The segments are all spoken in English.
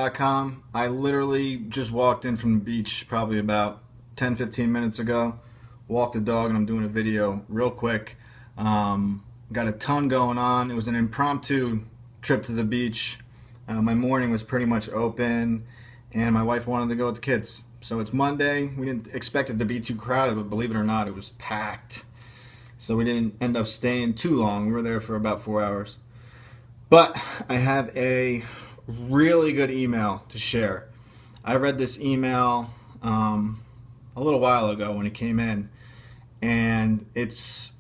Com. I literally just walked in from the beach probably about 10-15 minutes ago. Walked the dog and I'm doing a video real quick. Got a ton going on. It was an impromptu trip to the beach. My morning was pretty much open and my wife wanted to go with the kids. So it's Monday. We didn't expect it to be too crowded, but believe it or not, it was packed. So we didn't end up staying too long. We were there for about 4 hours. But I have a really good email to share. I read this email a little while ago when it came in, and it's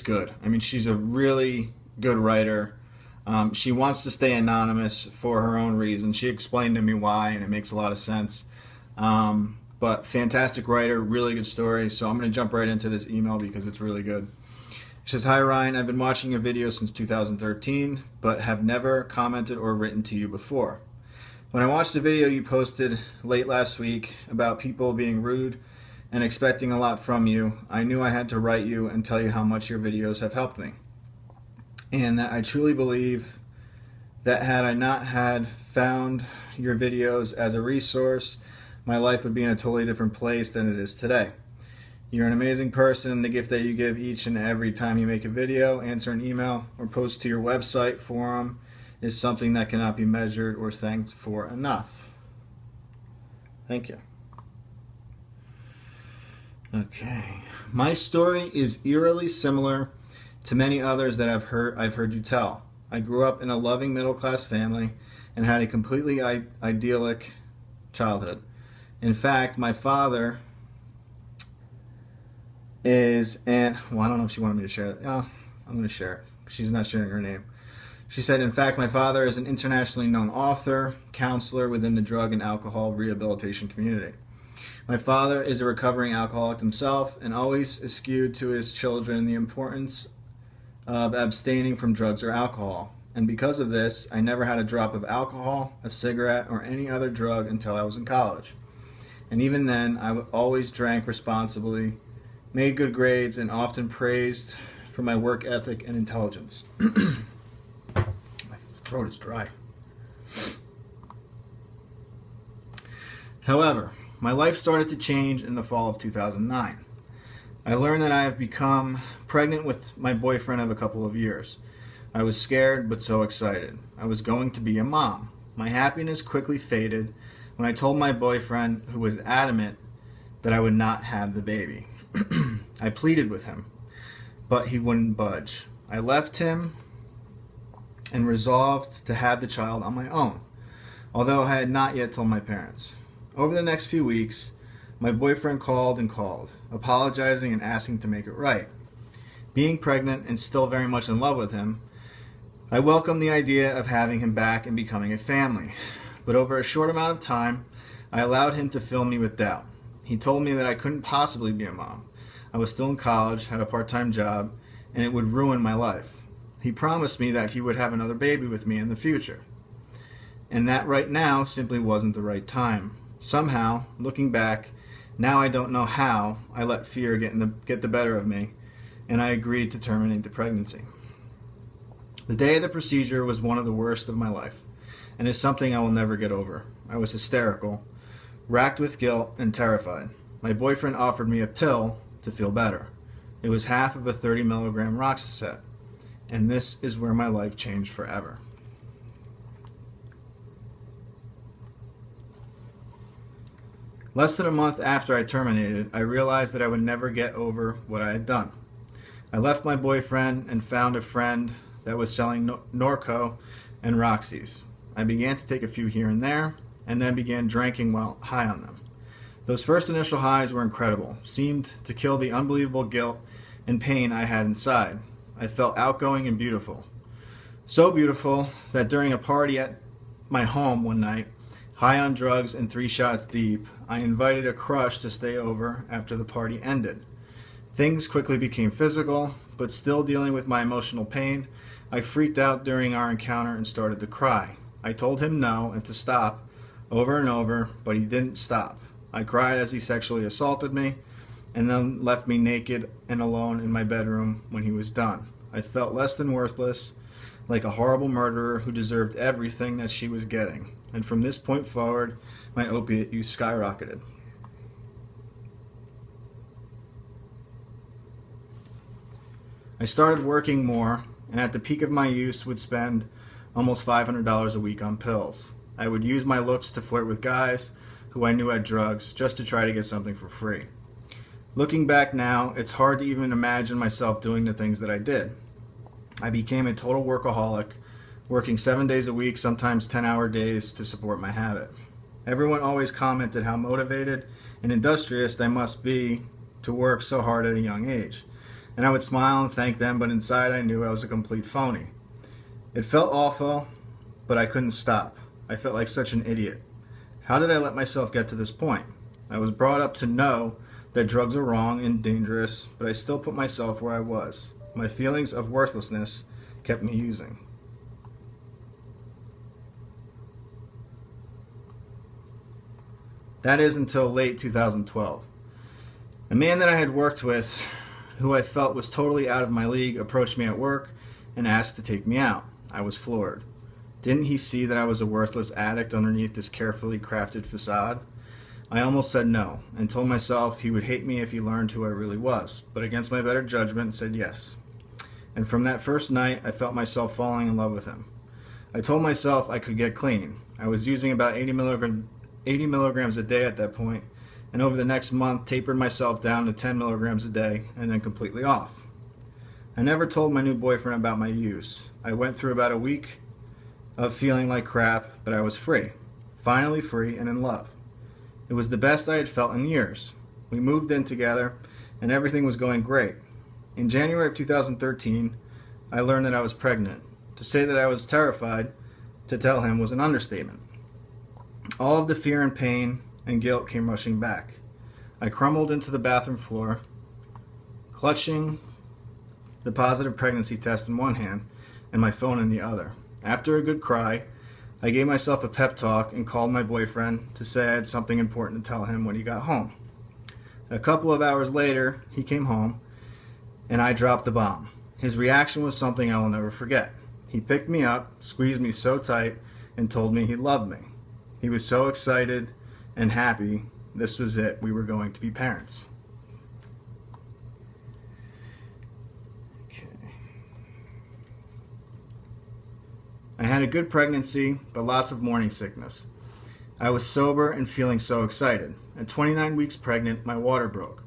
good. I mean, she's a really good writer. She wants to stay anonymous for her own reasons. She explained to me why, and it makes a lot of sense. But fantastic writer, really good story. So I'm going to jump right into this email because it's really good. She says, "Hi Ryan, I've been watching your videos since 2013, but have never commented or written to you before. When I watched a video you posted late last week about people being rude and expecting a lot from you, I knew I had to write you and tell you how much your videos have helped me. And that I truly believe that had I not had found your videos as a resource, my life would be in a totally different place than it is today. You're an amazing person. The gift that you give each and every time you make a video, answer an email, or post to your website forum is something that cannot be measured or thanked for enough. Thank you." Okay. My story is eerily similar to many others that I've heard you tell. I grew up in a loving middle-class family and had a completely idyllic childhood. In fact, my father I don't know if she wanted me to share it. Oh, I'm going to share it. She's not sharing her name. She said, "In fact, my father is an internationally known author, counselor within the drug and alcohol rehabilitation community. My father is a recovering alcoholic himself and always eschewed to his children the importance of abstaining from drugs or alcohol. And because of this, I never had a drop of alcohol, a cigarette, or any other drug until I was in college. And even then, I always drank responsibly, made good grades, and often praised for my work ethic and intelligence." My throat is dry. "However, my life started to change in the fall of 2009. I learned that I have become pregnant with my boyfriend of a couple of years. I was scared, but so excited. I was going to be a mom. My happiness quickly faded when I told my boyfriend, who was adamant that I would not have the baby. I pleaded with him, but he wouldn't budge. I left him and resolved to have the child on my own, although I had not yet told my parents. Over the next few weeks, my boyfriend called and called, apologizing and asking to make it right. Being pregnant and still very much in love with him, I welcomed the idea of having him back and becoming a family. But over a short amount of time, I allowed him to fill me with doubt. He told me that I couldn't possibly be a mom. I was still in college, had a part-time job, and it would ruin my life. He promised me that he would have another baby with me in the future. And that right now simply wasn't the right time. Somehow, looking back, now I don't know how I let fear get the better of me, and I agreed to terminate the pregnancy. The day of the procedure was one of the worst of my life, and is something I will never get over. I was hysterical, racked with guilt, and terrified. My boyfriend offered me a pill to feel better. It was half of a 30 milligram Roxicet, and this is where my life changed forever. Less than a month after I terminated, I realized that I would never get over what I had done. I left my boyfriend and found a friend that was selling Norco and Roxys. I began to take a few here and there, and then began drinking while high on them. Those first initial highs were incredible, seemed to kill the unbelievable guilt and pain I had inside. I felt outgoing and beautiful. So beautiful that during a party at my home one night, high on drugs and 3 shots deep, I invited a crush to stay over after the party ended. Things quickly became physical, but still dealing with my emotional pain, I freaked out during our encounter and started to cry. I told him no and to stop over and over, but he didn't stop. I cried as he sexually assaulted me and then left me naked and alone in my bedroom when he was done. I felt less than worthless, like a horrible murderer who deserved everything that she was getting. and from this point forward, my opiate use skyrocketed. I started working more, and at the peak of my use would spend almost $500 a week on pills. I would use my looks to flirt with guys who I knew had drugs just to try to get something for free. Looking back now, it's hard to even imagine myself doing the things that I did. I became a total workaholic, working 7 days a week, sometimes 10-hour days to support my habit. Everyone always commented how motivated and industrious I must be to work so hard at a young age. And I would smile and thank them, but inside I knew I was a complete phony. It felt awful, but I couldn't stop. I felt like such an idiot. How did I let myself get to this point? I was brought up to know that drugs are wrong and dangerous, but I still put myself where I was. My feelings of worthlessness kept me using. That is until late 2012. A man that I had worked with, who I felt was totally out of my league, approached me at work and asked to take me out. I was floored. Didn't he see that I was a worthless addict underneath this carefully crafted facade? I almost said no, and told myself he would hate me if he learned who I really was, but against my better judgment said yes. And from that first night, I felt myself falling in love with him. I told myself I could get clean. I was using about 80 milligrams a day at that point, and over the next month tapered myself down to 10 milligrams a day and then completely off. I never told my new boyfriend about my use. I went through about a week of feeling like crap, but I was free. Finally free and in love. It was the best I had felt in years. We moved in together and everything was going great. In January of 2013, I learned that I was pregnant. To say that I was terrified to tell him was an understatement. All of the fear and pain and guilt came rushing back. I crumbled into the bathroom floor, clutching the positive pregnancy test in one hand and my phone in the other. After a good cry, I gave myself a pep talk and called my boyfriend to say I had something important to tell him when he got home. A couple of hours later, he came home and I dropped the bomb. His reaction was something I will never forget. He picked me up, squeezed me so tight, and told me he loved me. He was so excited and happy. This was it. We were going to be parents. Okay. I had a good pregnancy, but lots of morning sickness. I was sober and feeling so excited. At 29 weeks pregnant, my water broke.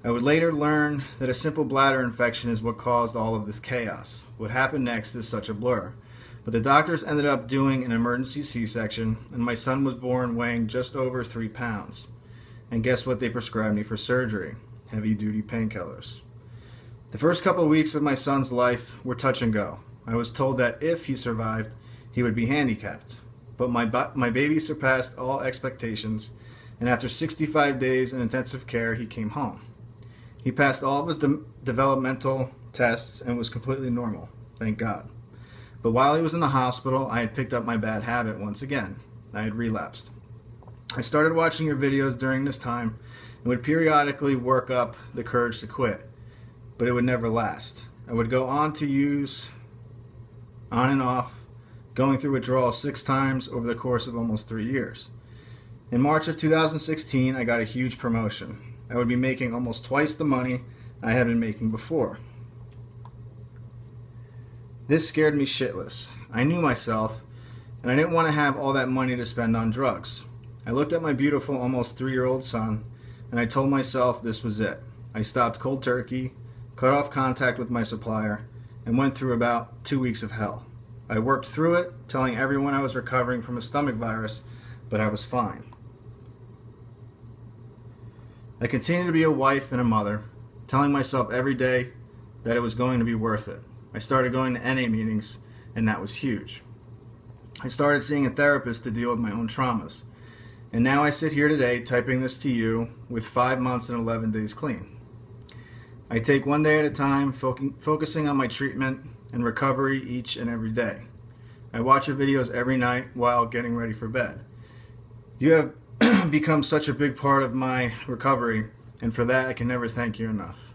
I would later learn that a simple bladder infection is what caused all of this chaos. What happened next is such a blur. But the doctors ended up doing an emergency C-section, and my son was born weighing just over 3 pounds. And guess what they prescribed me for surgery? Heavy-duty painkillers. The first couple of weeks of my son's life were touch and go. I was told that if he survived, he would be handicapped. But my baby surpassed all expectations, and after 65 days in intensive care, he came home. He passed all of his developmental tests and was completely normal, thank God. But while he was in the hospital, I had picked up my bad habit once again. I had relapsed. I started watching your videos during this time and would periodically work up the courage to quit, but it would never last. I would go on to use on and off, going through withdrawal 6 times over the course of almost 3 years. In March of 2016, I got a huge promotion. I would be making almost twice the money I had been making before. This scared me shitless. I knew myself, and I didn't want to have all that money to spend on drugs. I looked at my beautiful, almost 3-year-old son, and I told myself this was it. I stopped cold turkey, cut off contact with my supplier, and went through about 2 weeks of hell. I worked through it, telling everyone I was recovering from a stomach virus, but I was fine. I continued to be a wife and a mother, telling myself every day that it was going to be worth it. I started going to NA meetings, and that was huge. I started seeing a therapist to deal with my own traumas. And now I sit here today typing this to you with 5 months and 11 days clean. I take one day at a time, focusing on my treatment and recovery each and every day. I watch your videos every night while getting ready for bed. You have become such a big part of my recovery, and for that I can never thank you enough.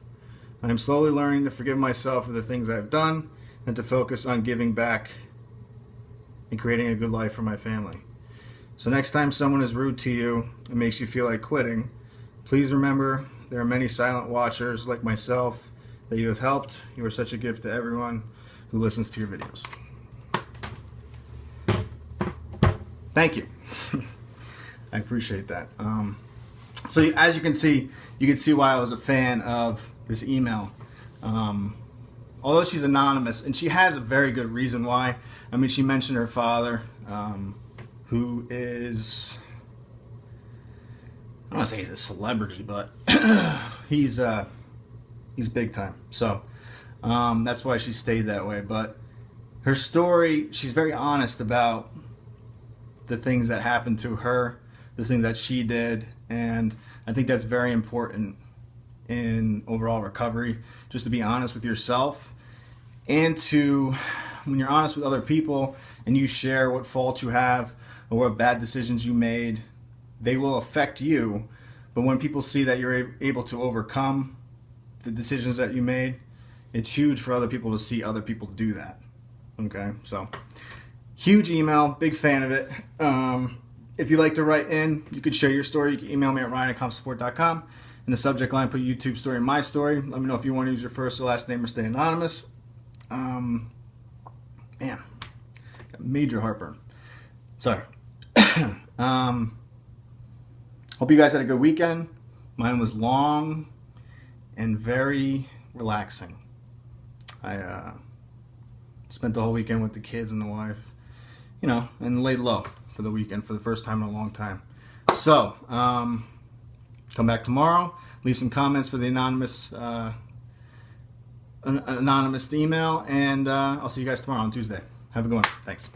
I am slowly learning to forgive myself for the things I've done and to focus on giving back and creating a good life for my family. So next time someone is rude to you and makes you feel like quitting, please remember there are many silent watchers like myself that you have helped. You are such a gift to everyone who listens to your videos. Thank you. I appreciate that. So as you can see why I was a fan of this email. Although she's anonymous, and she has a very good reason why. I mean, she mentioned her father, who is, I don't want to say he's a celebrity, but he's big time. So that's why she stayed that way. But her story, she's very honest about the things that happened to her, the things that she did, and I think that's very important in overall recovery, just to be honest with yourself, and to, when you're honest with other people and you share what faults you have or what bad decisions you made, they will affect you. But when people see that you're able to overcome the decisions that you made, it's huge for other people to see other people do that. Okay, so huge email, big fan of it. If you'd like to write in, you could share your story. You can email me at ryan@compsupport.com. In the subject line, put YouTube story and my story. Let me know if you want to use your first or last name or stay anonymous. Man, got major heartburn. Sorry. Hope you guys had a good weekend. Mine was long and very relaxing. I spent the whole weekend with the kids and the wife, you know, and laid low for the weekend for the first time in a long time. So, come back tomorrow. Leave some comments for the anonymous email, and I'll see you guys tomorrow on Tuesday. Have a good one. Thanks.